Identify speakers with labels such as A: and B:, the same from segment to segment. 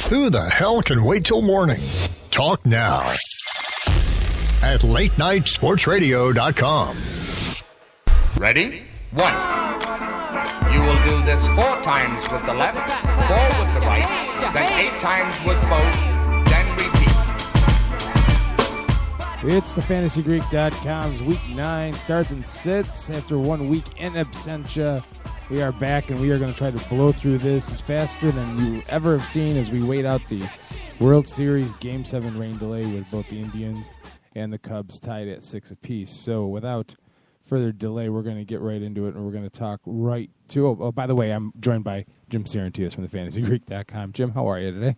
A: Who the hell can wait till morning? Talk now at latenightsportsradio.com.
B: Ready? 1. You will do this 4 times with the left, 4 with the right, then 8 times with both, then repeat.
C: It's the fantasygreek.com's week 9 starts and sits after 1 week in absentia. We are back, and we are going to try to blow through this as faster than you ever have seen as we wait out the World Series Game 7 rain delay with both the Indians and the Cubs tied at 6 apiece. So without further delay, we're going to get right into it, and we're going to talk right to... Oh, by the way, I'm joined by Jim Sarantias from the fantasygreek.com. Jim, how are you today?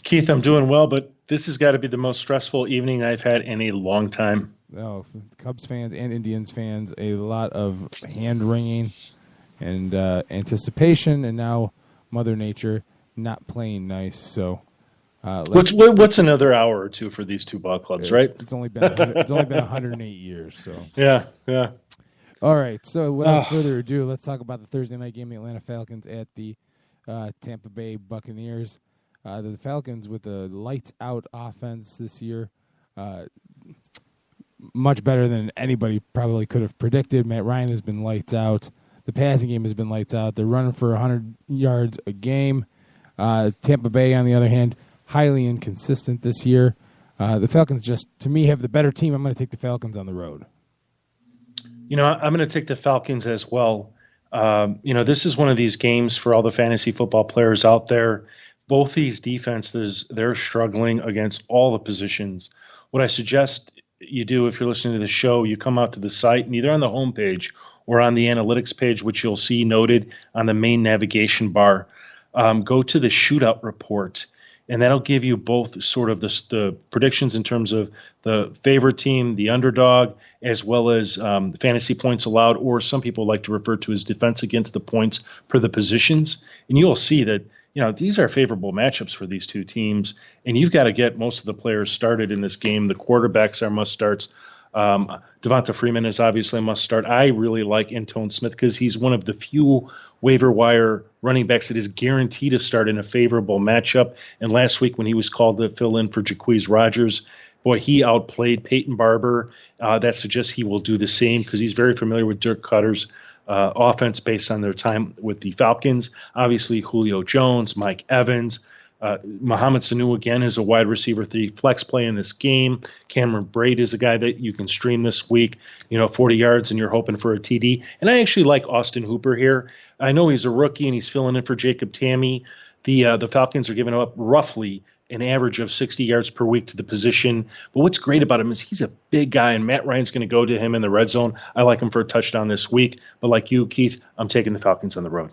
D: Keith, I'm doing well, but this has got to be the most stressful evening I've had in a long time.
C: Oh, Cubs fans and Indians fans, a lot of hand-wringing and anticipation, and now Mother Nature not playing nice. So,
D: what's another hour or two for these two ball clubs, right?
C: It's only been 108 years. So
D: yeah.
C: All right. So without further ado, let's talk about the Thursday night game: the Atlanta Falcons at the Tampa Bay Buccaneers. The Falcons with a lights-out offense this year, much better than anybody probably could have predicted. Matt Ryan has been lights out. The passing game has been lights out. They're running for 100 yards a game. Tampa Bay, on the other hand, highly inconsistent this year. The Falcons just, to me, have the better team. I'm going to take the Falcons on the road.
D: I'm going to take the Falcons as well. This is one of these games for all the fantasy football players out there. Both these defenses, they're struggling against all the positions. What I suggest you do if you're listening to the show, you come out to the site, and either on the homepage or on the analytics page, which you'll see noted on the main navigation bar, go to the shootout report, and that'll give you both sort of the predictions in terms of the favorite team, the underdog, as well as fantasy points allowed, or some people like to refer to as defense against the points per the positions. And you'll see that these are favorable matchups for these two teams, and you've got to get most of the players started in this game. The quarterbacks are must-starts. Devonta Freeman is obviously a must-start. I really like Antone Smith because he's one of the few waiver wire running backs that is guaranteed to start in a favorable matchup. And last week when he was called to fill in for Jacquizz Rodgers, boy, he outplayed Peyton Barber. That suggests he will do the same because he's very familiar with Dirk Cutter's offense based on their time with the Falcons. Obviously, Julio Jones, Mike Evans, Mohamed Sanu again is a wide receiver 3 flex play in this game. Cameron Brate is a guy that you can stream this week, 40 yards, and you're hoping for a TD. And I actually like Austin Hooper here. I know he's a rookie and he's filling in for Jacob Tamme. The Falcons are giving up roughly an average of 60 yards per week to the position. But what's great about him is he's a big guy, and Matt Ryan's going to go to him in the red zone. I like him for a touchdown this week. But like you, Keith, I'm taking the Falcons on the road.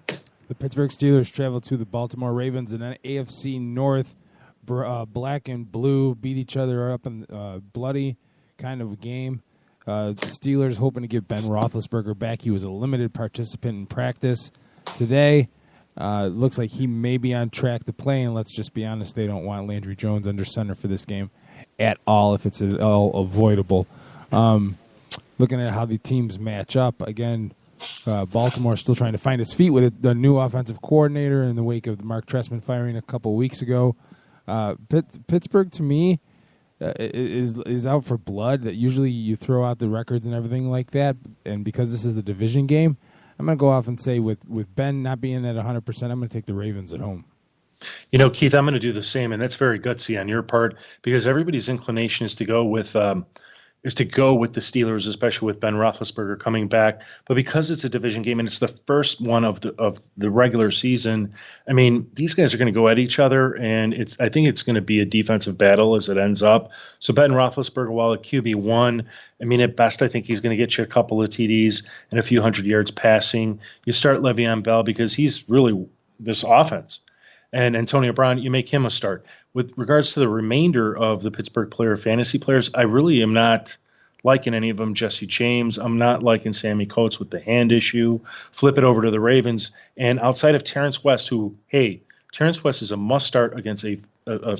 C: The Pittsburgh Steelers travel to the Baltimore Ravens in an AFC North. Black and blue beat each other up in bloody kind of a game. The Steelers hoping to get Ben Roethlisberger back. He was a limited participant in practice today. Looks like he may be on track to play, and let's just be honest, they don't want Landry Jones under center for this game at all if it's at all avoidable. Looking at how the teams match up, again, Baltimore still trying to find its feet with the new offensive coordinator in the wake of the Mark Trestman firing a couple weeks ago. Pittsburgh, to me, is out for blood. That usually you throw out the records and everything like that, and because this is the division game, I'm going to go off and say with Ben not being at 100%, I'm going to take the Ravens at home.
D: Keith, I'm going to do the same, and that's very gutsy on your part because everybody's inclination is to go with the Steelers, especially with Ben Roethlisberger coming back. But because it's a division game and it's the first one of the regular season, I mean, these guys are going to go at each other, and I think it's going to be a defensive battle as it ends up. So Ben Roethlisberger, while at QB1, I mean, at best, I think he's going to get you a couple of TDs and a few hundred yards passing. You start Le'Veon Bell because he's really this offense. And Antonio Brown, you make him a start. With regards to the remainder of the Pittsburgh fantasy players, I really am not liking any of them. Jesse James, I'm not liking Sammy Coates with the hand issue. Flip it over to the Ravens. And outside of Terrence West, Terrence West is a must-start against a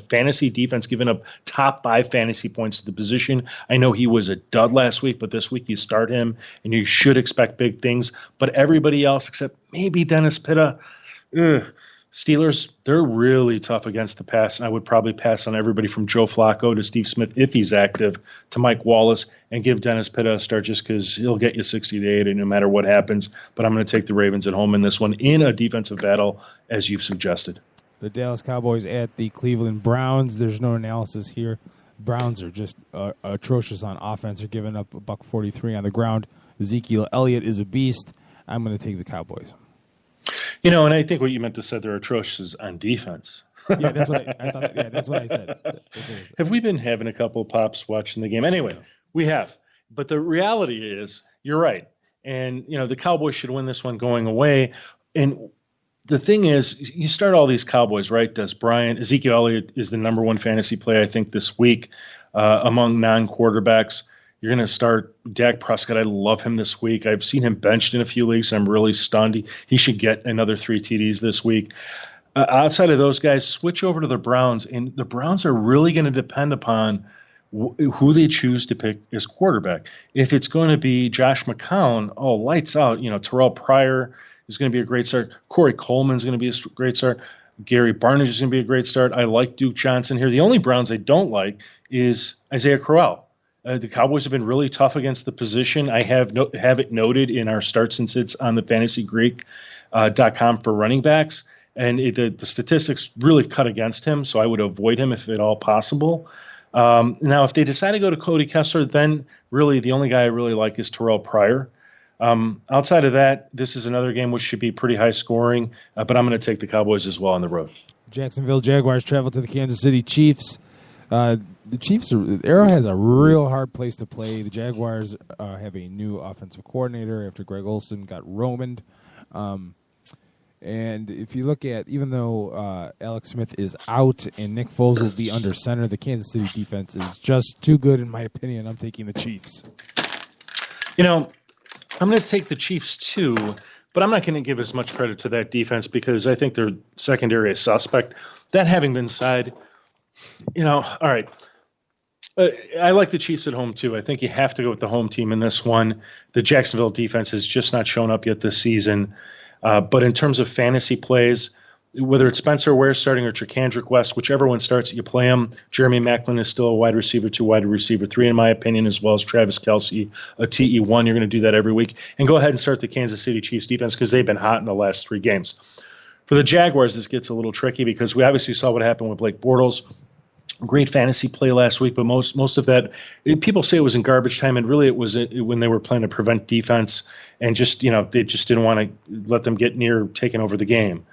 D: fantasy defense giving up top 5 fantasy points to the position. I know he was a dud last week, but this week you start him, and you should expect big things. But everybody else, except maybe Dennis Pitta, Steelers, they're really tough against the pass. I would probably pass on everybody from Joe Flacco to Steve Smith if he's active to Mike Wallace and give Dennis Pitta a start just because he'll get you 60 to 80 no matter what happens. But I'm going to take the Ravens at home in this one in a defensive battle, as you've suggested.
C: The Dallas Cowboys at the Cleveland Browns. There's no analysis here. Browns are just atrocious on offense. They're giving up $143 on the ground. Ezekiel Elliott is a beast. I'm going to take the Cowboys.
D: And I think what you meant to say, they're atrocious on defense.
C: Yeah, that's what I thought. Yeah, that's what I said.
D: Have we been having a couple of pops watching the game? Anyway, we have. But the reality is, you're right. And, the Cowboys should win this one going away. And the thing is, you start all these Cowboys, right? Ezekiel Elliott is the number one fantasy play, I think, this week among non-quarterbacks. You're going to start Dak Prescott. I love him this week. I've seen him benched in a few leagues. I'm really stunned. He should get another 3 TDs this week. Outside of those guys, switch over to the Browns. And the Browns are really going to depend upon who they choose to pick as quarterback. If it's going to be Josh McCown, lights out. Terrell Pryor is going to be a great start. Corey Coleman's going to be a great start. Gary Barnidge is going to be a great start. I like Duke Johnson here. The only Browns I don't like is Isaiah Crowell. The Cowboys have been really tough against the position. I have it noted in our starts and sits on the fantasygreek.com for running backs. And the statistics really cut against him, so I would avoid him if at all possible. Now, if they decide to go to Cody Kessler, then really the only guy I really like is Terrell Pryor. Outside of that, this is another game which should be pretty high scoring, but I'm going to take the Cowboys as well on the road.
C: Jacksonville Jaguars travel to the Kansas City Chiefs. The Chiefs, Arrowhead has a real hard place to play. The Jaguars have a new offensive coordinator after Greg Olson got Romaned. And if you look at, even though Alex Smith is out and Nick Foles will be under center, the Kansas City defense is just too good, in my opinion. I'm taking the Chiefs.
D: I'm going to take the Chiefs too, but I'm not going to give as much credit to that defense because I think their secondary is suspect. That having been said, all right. I like the Chiefs at home too. I think you have to go with the home team in this one. The Jacksonville defense has just not shown up yet this season. But in terms of fantasy plays, whether it's Spencer Ware starting or Tricandrick West, whichever one starts, you play him. Jeremy Maclin is still a wide receiver 2, wide receiver 3, in my opinion, as well as Travis Kelce, a TE1. You're going to do that every week. And go ahead and start the Kansas City Chiefs defense because they've been hot in the last 3 games. For the Jaguars, this gets a little tricky because we obviously saw what happened with Blake Bortles. Great fantasy play last week, but most of that, people say it was in garbage time, and really it was when they were playing to prevent defense and just, they just didn't want to let them get near taking over the game.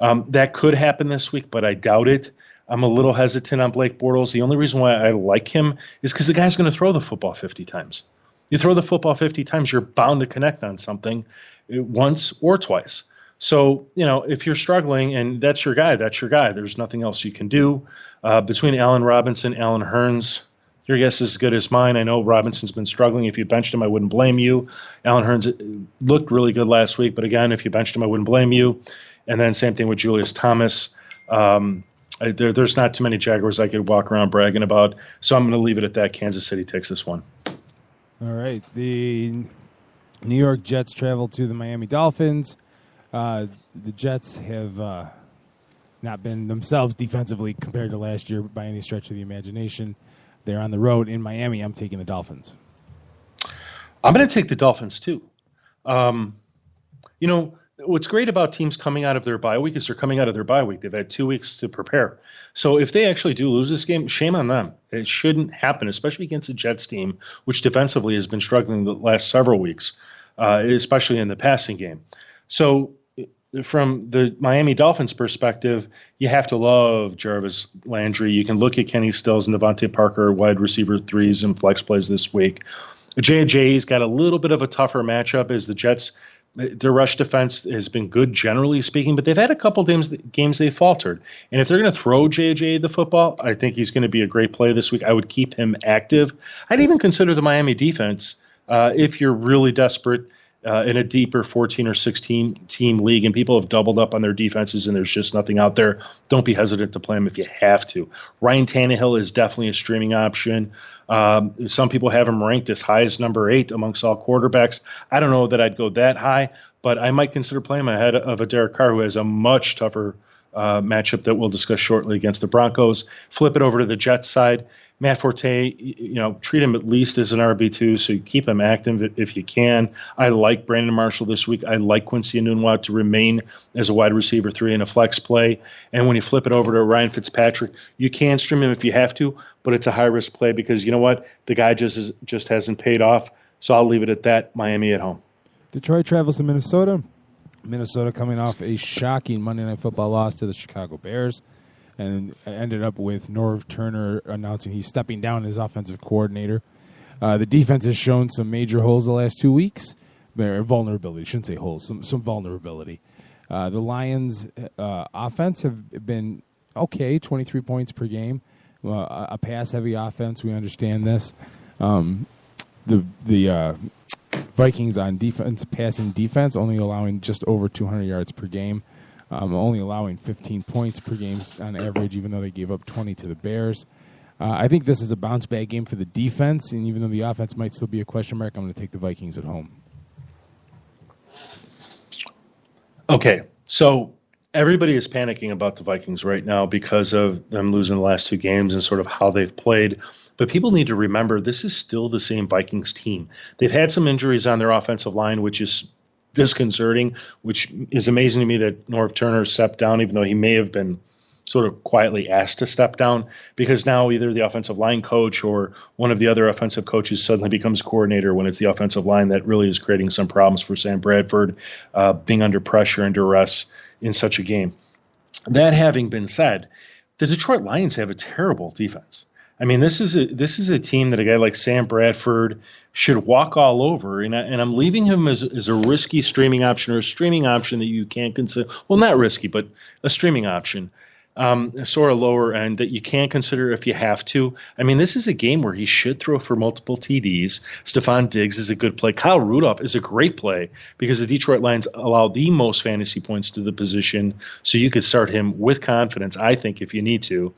D: That could happen this week, but I doubt it. I'm a little hesitant on Blake Bortles. The only reason why I like him is because the guy's going to throw the football 50 times. You throw the football 50 times, you're bound to connect on something once or twice. So, if you're struggling and that's your guy, that's your guy. There's nothing else you can do. Between Allen Robinson, Allen Hurns, your guess is as good as mine. I know Robinson's been struggling. If you benched him, I wouldn't blame you. Allen Hurns looked really good last week, but again, if you benched him, I wouldn't blame you. And then same thing with Julius Thomas. There's not too many Jaguars I could walk around bragging about, so I'm going to leave it at that. Kansas City takes this one.
C: All right. The New York Jets travel to the Miami Dolphins. The Jets have not been themselves defensively compared to last year by any stretch of the imagination. They're on the road in Miami. I'm taking the Dolphins.
D: I'm going to take the Dolphins too. What's great about teams coming out of their bye week is they're coming out of their bye week. They've had 2 weeks to prepare. So if they actually do lose this game, shame on them. It shouldn't happen, especially against a Jets team, which defensively has been struggling the last several weeks, especially in the passing game. So from the Miami Dolphins perspective, you have to love Jarvis Landry. You can look at Kenny Stills and Devontae Parker, wide receiver 3s and flex plays this week. J.J.'s got a little bit of a tougher matchup as the Jets. Their rush defense has been good, generally speaking, but they've had a couple games they faltered. And if they're going to throw J.J. the football, I think he's going to be a great play this week. I would keep him active. I'd even consider the Miami defense if you're really desperate in a deeper 14 or 16 team league and people have doubled up on their defenses and there's just nothing out there. Don't be hesitant to play him if you have to. Ryan Tannehill is definitely a streaming option. Some people have him ranked as high as number 8 amongst all quarterbacks. I don't know that I'd go that high, but I might consider playing him ahead of a Derek Carr who has a much tougher matchup that we'll discuss shortly against the Broncos. Flip it over to the Jets side. Matt Forte, treat him at least as an RB2, so you keep him active if you can. I like Brandon Marshall this week. I like Quincy Enunwa to remain as a wide receiver 3 in a flex play. And when you flip it over to Ryan Fitzpatrick, you can stream him if you have to, but it's a high-risk play because you know what? The guy just hasn't paid off, so I'll leave it at that. Miami at home.
C: Detroit travels to Minnesota. Minnesota coming off a shocking Monday Night Football loss to the Chicago Bears, and ended up with Norv Turner announcing he's stepping down as offensive coordinator. The defense has shown some major holes the last 2 weeks. Vulnerability. Shouldn't say holes. Some vulnerability. The Lions' offense have been okay, 23 points per game. A pass-heavy offense, we understand this. The Vikings on defense, passing defense, only allowing just over 200 yards per game. Only allowing 15 points per game on average, even though they gave up 20 to the Bears. I think this is a bounce-back game for the defense, and even though the offense might still be a question mark, I'm going to take the Vikings at home.
D: Okay, so everybody is panicking about the Vikings right now because of them losing the last 2 games and sort of how they've played. But people need to remember this is still the same Vikings team. They've had some injuries on their offensive line, which is disconcerting, which is amazing to me that Norv Turner stepped down, even though he may have been sort of quietly asked to step down, because now either the offensive line coach or one of the other offensive coaches suddenly becomes coordinator when it's the offensive line that really is creating some problems for Sam Bradford, being under pressure and duress in such a game. That having been said, the Detroit Lions have a terrible defense. I mean, this is a team that a guy like Sam Bradford should walk all over, and I'm leaving him as a risky streaming option, or a streaming option that you can't consider. Well, not risky, but a streaming option, sort of lower end that you can consider if you have to. I mean, this is a game where he should throw for multiple TDs. Stephon Diggs is a good play. Kyle Rudolph is a great play because the Detroit Lions allow the most fantasy points to the position, so you could start him with confidence, I think, if you need to.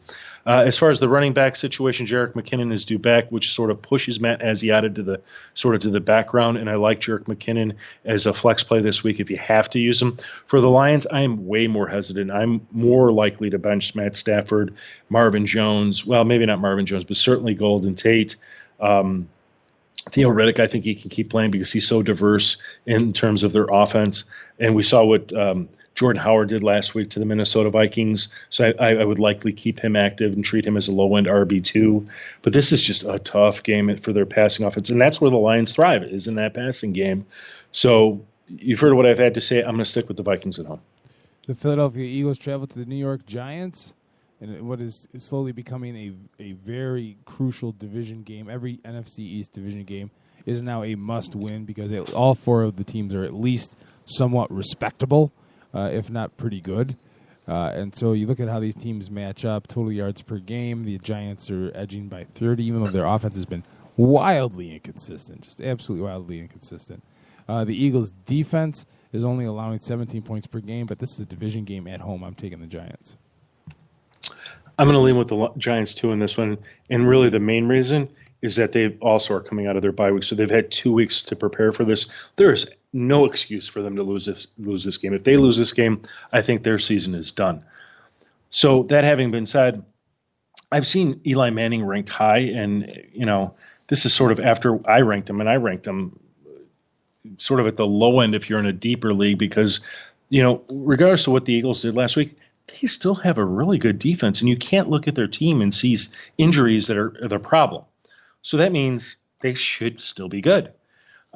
D: As far as the running back situation, Jerick McKinnon is due back, which sort of pushes Matt Asiata to the background, and I like Jerick McKinnon as a flex play this week if you have to use him. For the Lions, I am way more hesitant. I'm more likely to bench Matt Stafford, Marvin Jones, well, maybe not Marvin Jones, but certainly Golden Tate. Theo Riddick, I think he can keep playing because he's so diverse in terms of their offense, and we saw what Jordan Howard did last week to the Minnesota Vikings, so I would likely keep him active and treat him as a low-end RB2. But this is just a tough game for their passing offense, and that's where the Lions thrive, is in that passing game. So you've heard what I've had to say. I'm going to stick with the Vikings at home.
C: The Philadelphia Eagles travel to the New York Giants, and what is slowly becoming a very crucial division game. Every NFC East division game is now a must-win because all 4 of the teams are at least somewhat respectable, if not pretty good. And so you look at how these teams match up, total yards per game. The Giants are edging by 30, even though their offense has been wildly inconsistent, just absolutely wildly inconsistent. The Eagles' defense is only allowing 17 points per game, but this is a division game at home. I'm taking the Giants.
D: I'm going to lean with the Giants, too, in this one. And really the main reason is that they also are coming out of their bye week, so they've had 2 weeks to prepare for this. There is no excuse for them to lose this game. If they lose this game, I think their season is done. So that having been said, I've seen Eli Manning ranked high, and this is sort of after I ranked him, and I ranked him sort of at the low end if you're in a deeper league because, regardless of what the Eagles did last week, they still have a really good defense, and you can't look at their team and see injuries that are their problem. So that means they should still be good.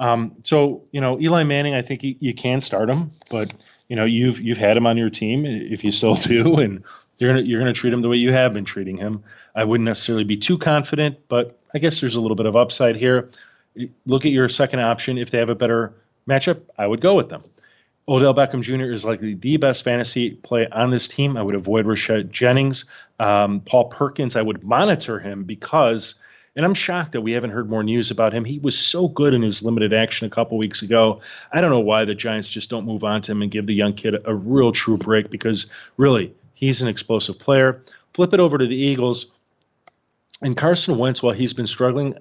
D: Eli Manning, I think you can start him, but you've had him on your team if you still do, and you're gonna treat him the way you have been treating him. I wouldn't necessarily be too confident, but I guess there's a little bit of upside here. Look at your second option. If they have a better matchup, I would go with them. Odell Beckham Jr. is likely the best fantasy play on this team. I would avoid Rashad Jennings. Paul Perkins, I would monitor him because. And I'm shocked that we haven't heard more news about him. He was so good in his limited action a couple weeks ago. I don't know why the Giants just don't move on to him and give the young kid a real true break because, really, he's an explosive player. Flip it over to the Eagles. And Carson Wentz, while he's been struggling,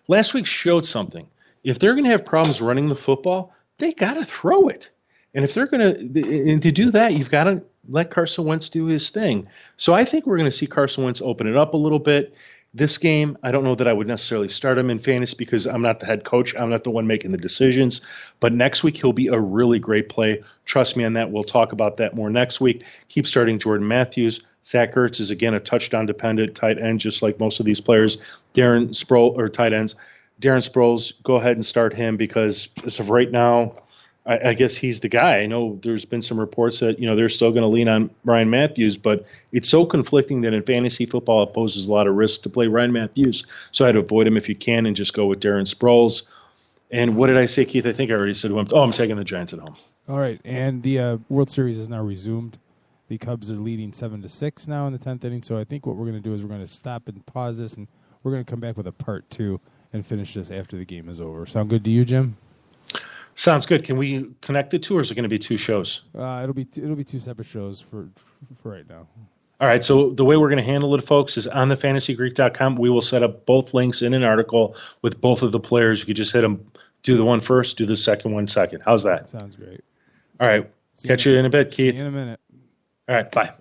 D: last week showed something. If they're going to have problems running the football, they got to throw it. And if they're going to do that, you've got to let Carson Wentz do his thing. So I think we're going to see Carson Wentz open it up a little bit. This game, I don't know that I would necessarily start him in fantasy because I'm not the head coach. I'm not the one making the decisions. But next week, he'll be a really great play. Trust me on that. We'll talk about that more next week. Keep starting Jordan Matthews. Zach Ertz is, again, a touchdown-dependent tight end, just like most of these players. Darren Sproles, go ahead and start him because as of right now, I guess he's the guy. I know there's been some reports that, they're still going to lean on Ryan Matthews, but it's so conflicting that in fantasy football it poses a lot of risk to play Ryan Matthews. So I'd avoid him if you can and just go with Darren Sproles. And what did I say, Keith? I think I already said I'm taking the Giants at home.
C: All right, and the World Series is now resumed. The Cubs are leading 7-6 now in the 10th inning, so I think what we're going to do is we're going to stop and pause this, and we're going to come back with a part 2 and finish this after the game is over. Sound good to you, Jim?
D: Sounds good. Can we connect the two, or is it going to be 2 shows?
C: It'll be 2 separate shows for right now.
D: All right, so the way we're going to handle it, folks, is on the fantasygreek.com, we will set up both links in an article with both of the players. You could just hit them, do the one first, do the second one second. How's that?
C: Sounds great.
D: All right, catch you in a bit, Keith.
C: See you in a minute.
D: All right, bye.